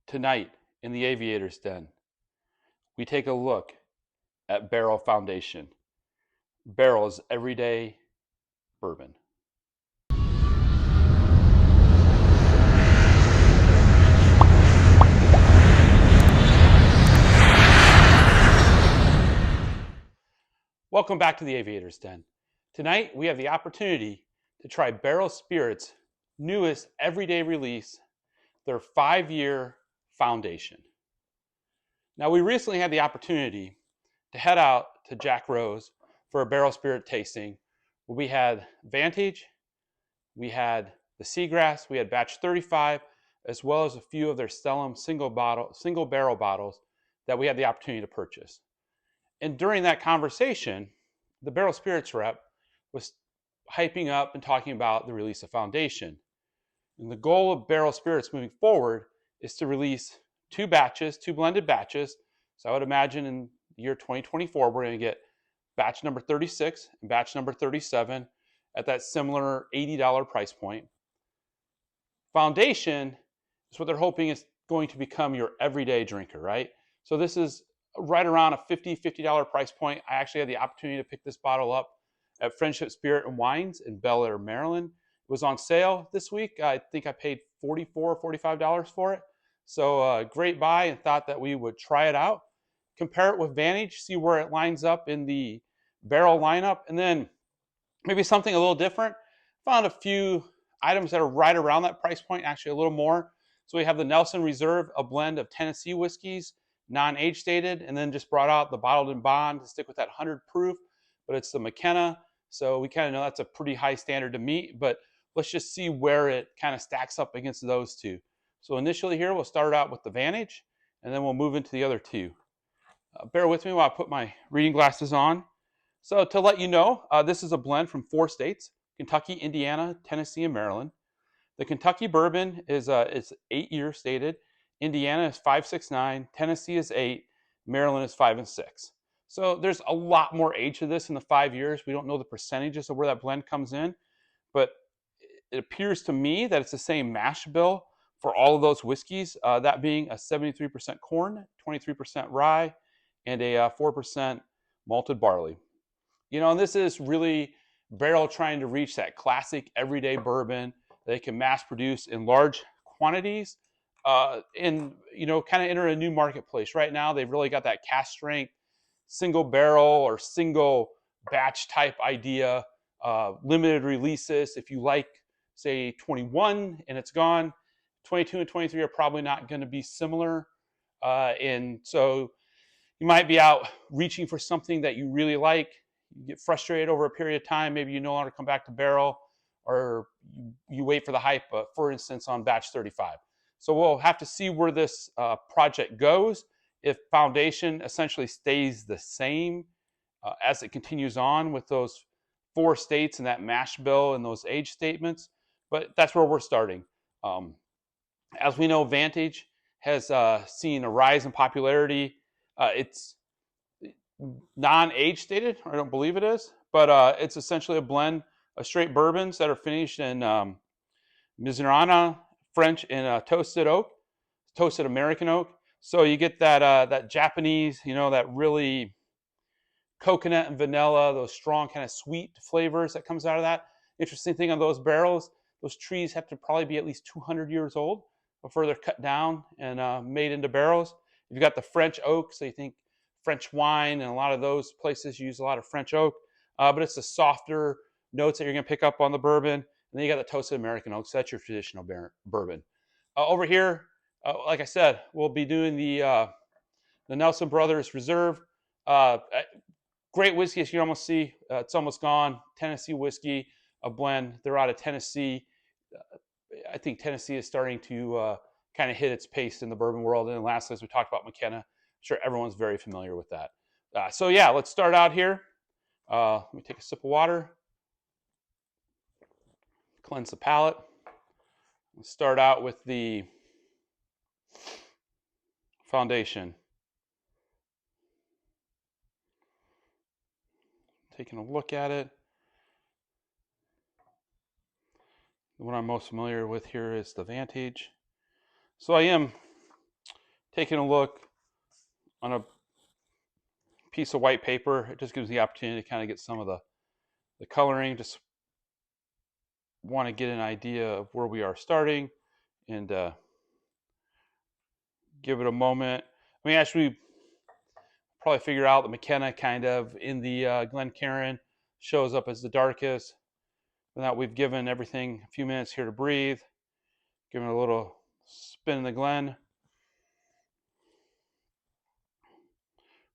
Tonight in the Aviator's Den, we take a look at Barrel Foundation, Barrel's everyday bourbon. Welcome back to the Aviator's Den. Tonight we have the opportunity to try Barrell Spirits' newest everyday release, their 5-year Foundation. Now, we recently had the opportunity to head out to Jack Rose for a Barrell Spirit tasting where we had Vantage, we had the Seagrass, we had batch 35, as well as a few of their Stellum single barrel bottles that we had the opportunity to purchase. And during that conversation, the Barrell Spirits rep was hyping up and talking about the release of Foundation. And the goal of Barrell Spirits moving forward is to release two blended batches. So I would imagine in the year 2024, we're going to get batch number 36 and batch number 37 at that similar $80 price point. Foundation is what they're hoping is going to become your everyday drinker, right? So this is right around a $50 price point. I actually had the opportunity to pick this bottle up at Friendship Spirit and Wines in Bel Air, Maryland. It was on sale this week. I think I paid $44 or $45 for it. So great buy, and thought that we would try it out, compare it with Vantage, see where it lines up in the barrel lineup, and then maybe something a little different. Found a few items that are right around that price point, actually a little more. So we have the Nelson Reserve, a blend of Tennessee whiskeys, non-age stated, and then just brought out the bottled in bond to stick with that 100 proof, but it's the McKenna. So we kind of know that's a pretty high standard to meet, but let's just see where it kind of stacks up against those two. So initially here, we'll start out with the Vantage, and then we'll move into the other two. Bear with me while I put my reading glasses on. So to let you know, this is a blend from 4 states: Kentucky, Indiana, Tennessee, and Maryland. The Kentucky bourbon is 8 years stated. Indiana is 5.69, Tennessee is 8, Maryland is 5 and 6. So there's a lot more age to this in the 5 years. We don't know the percentages of where that blend comes in, but it appears to me that it's the same mash bill for all of those whiskeys, that being a 73% corn, 23% rye, and a 4% malted barley. You know, and this is really Barrell trying to reach that classic everyday bourbon that they can mass produce in large quantities, and, you know, kind of enter a new marketplace. Right now, they've really got that cask strength, single barrel or single batch type idea, limited releases. If you like, say, 21 and it's gone, 22 and 23 are probably not going to be similar. And so you might be out reaching for something that you really like. You get frustrated over a period of time. Maybe you no longer come back to Barrell, or you wait for the hype, for instance, on batch 35. So we'll have to see where this project goes. If Foundation essentially stays the same as it continues on with those 4 states and that mash bill and those age statements, but that's where we're starting. As we know, Vantage has seen a rise in popularity. It's non-age stated, I don't believe it is, but it's essentially a blend of straight bourbons that are finished in Mizrahi, French, and toasted American oak. So you get that Japanese, you know, that really coconut and vanilla, those strong kind of sweet flavors that comes out of that. Interesting thing on those barrels, those trees have to probably be at least 200 years old before they're cut down and made into barrels. You've got the French oak, so you think French wine, and a lot of those places use a lot of French oak, but it's the softer notes that you're going to pick up on the bourbon. And then you got the toasted American oak, so that's your traditional bourbon. Over here, like I said, we'll be doing the Nelson Brothers Reserve. Great whiskey, as you almost see. It's almost gone. Tennessee whiskey, a blend. They're out of Tennessee. I think Tennessee is starting to kind of hit its pace in the bourbon world. And lastly, as we talked about McKenna, I'm sure everyone's very familiar with that. So yeah, let's start out here. Let me take a sip of water. Cleanse the palate. Let's start out with the Foundation. Taking a look at it. The one I'm most familiar with here is the Vantage. So I am taking a look on a piece of white paper. It just gives the opportunity to kind of get some of the coloring. Just want to get an idea of where we are starting and give it a moment. I mean, actually, probably figure out the McKenna kind of in the Glencairn shows up as the darkest. Now we've given everything a few minutes here to breathe. Giving it a little spin in the Glen.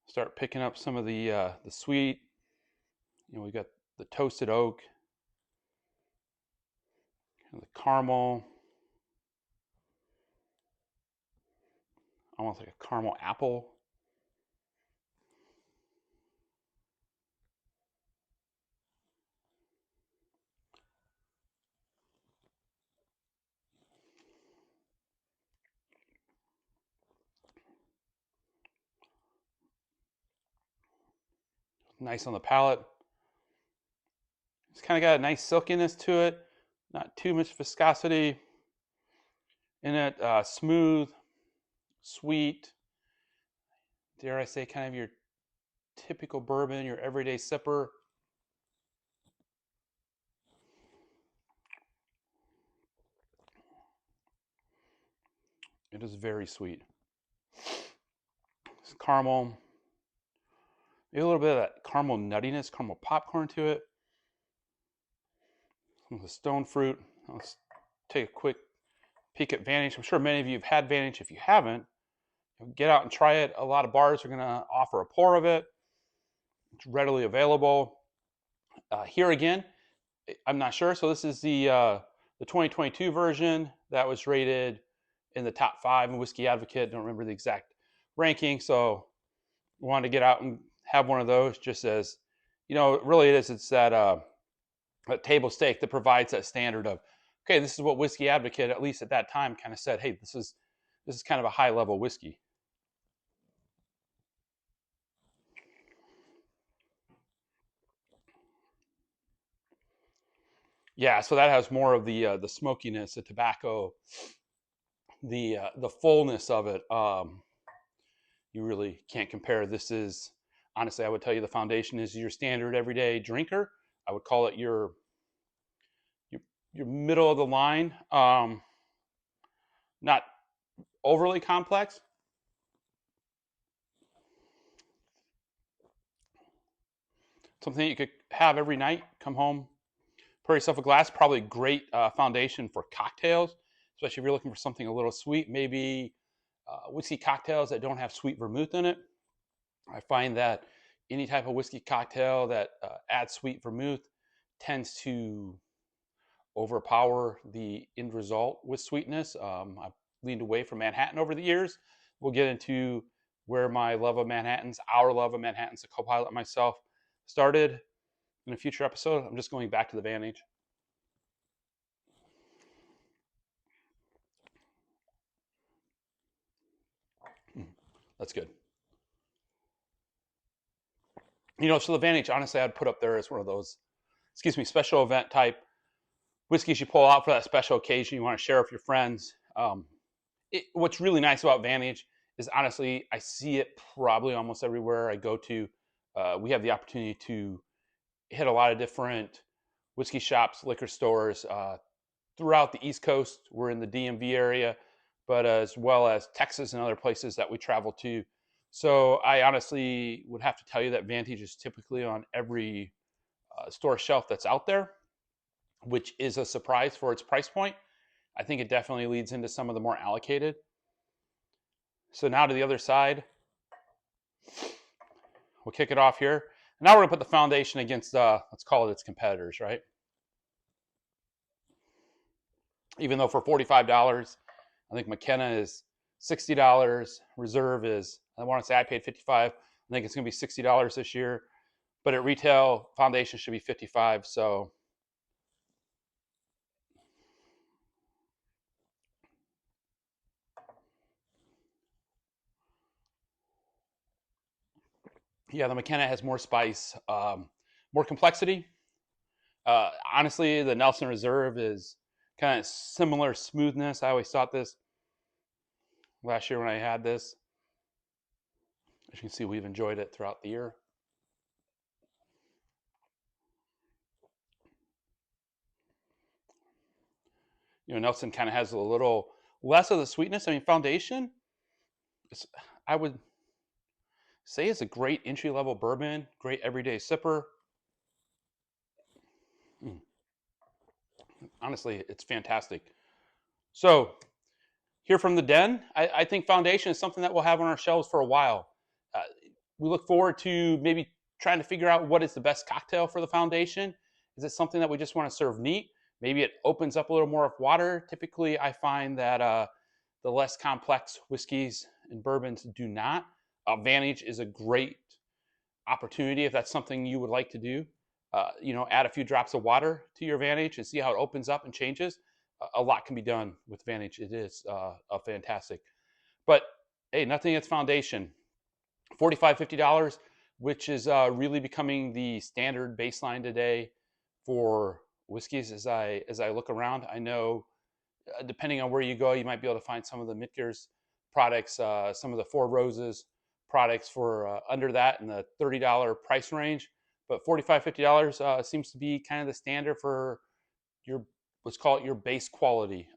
Start picking up some of the sweet. You know, we got the toasted oak, the caramel, almost like a caramel apple. Nice on the palate. It's kind of got a nice silkiness to it, not too much viscosity in it. Smooth, sweet, dare I say, kind of your typical bourbon, your everyday sipper. It is very sweet. It's caramel, maybe a little bit of that caramel nuttiness, caramel popcorn to it. Some of the stone fruit. Let's take a quick peek at Vantage. I'm sure many of you have had Vantage. If you haven't, get out and try it. A lot of bars are going to offer a pour of it. It's readily available. Here again, I'm not sure. So this is the 2022 version that was rated in the top 5 in Whiskey Advocate. Don't remember the exact ranking. So we wanted to get out and have one of those just as, you know, really it is. It's that table stake that provides that standard of, okay, this is what Whiskey Advocate, at least at that time, kind of said, hey, this is kind of a high level whiskey. Yeah, so that has more of the smokiness, the tobacco, the fullness of it. You really can't compare. This is, honestly, I would tell you the Foundation is your standard everyday drinker. I would call it your middle of the line, not overly complex. Something you could have every night, come home, pour yourself a glass. Probably a great foundation for cocktails, especially if you're looking for something a little sweet. Maybe whiskey cocktails that don't have sweet vermouth in it. I find that any type of whiskey cocktail that adds sweet vermouth tends to overpower the end result with sweetness. I've leaned away from Manhattan over the years. We'll get into where my love of Manhattans, our love of Manhattans, the co-pilot and myself, started in a future episode. I'm just going back to the Vantage. That's good. You know, so the Vantage, honestly, I'd put up there as one of those, special event type whiskeys you pull out for that special occasion you want to share with your friends. What's really nice about Vantage is, honestly, I see it probably almost everywhere I go to. We have the opportunity to hit a lot of different whiskey shops, liquor stores throughout the East Coast. We're in the DMV area, but as well as Texas and other places that we travel to. So I honestly would have to tell you that Vantage is typically on every store shelf that's out there, which is a surprise for its price point. I think it definitely leads into some of the more allocated. So now to the other side. We'll kick it off here. Now we're going to put the Foundation against, let's call it its competitors, right? Even though for $45, I think McKenna is $60. Reserve is, I want to say I paid $55. I think it's going to be $60 this year. But at retail, Foundation should be $55. So yeah, the McKenna has more spice, more complexity. Honestly, the Nelson Reserve is kind of similar smoothness. I always thought this last year when I had this. As you can see, we've enjoyed it throughout the year. Nelson kind of has a little less of the sweetness. I mean, Foundation, I would say it's a great entry-level bourbon, great everyday sipper. Honestly, it's fantastic. So here from the den, I think Foundation is something that we'll have on our shelves for a while. We look forward to maybe trying to figure out what is the best cocktail for the Foundation. Is it something that we just want to serve neat? Maybe it opens up a little more of water. Typically, I find that the less complex whiskeys and bourbons do not. Vantage is a great opportunity if that's something you would like to do. Add a few drops of water to your Vantage and see how it opens up and changes. A lot can be done with Vantage. It is a fantastic. But hey, nothing against Foundation. $45, $50, which is really becoming the standard baseline today for whiskeys. As I look around, I know depending on where you go, you might be able to find some of the Mitger's products, some of the Four Roses products for under that in the $30 price range. But $45, $50 seems to be kind of the standard for your, let's call it your base quality.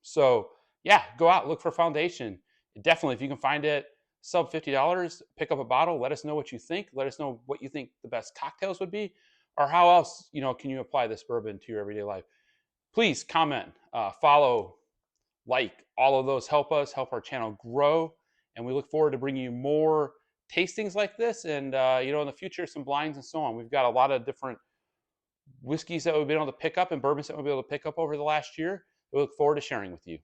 So yeah, go out, look for Foundation. Definitely, if you can find it sub $50, pick up a bottle. Let us know what you think. Let us know what you think the best cocktails would be, or how else can you apply this bourbon to your everyday life. Please comment, follow, like. All of those help us, help our channel grow, and we look forward to bringing you more tastings like this, and in the future, some blinds and so on. We've got a lot of different whiskeys that we've been able to pick up and bourbons that we've been able to pick up over the last year. We look forward to sharing with you.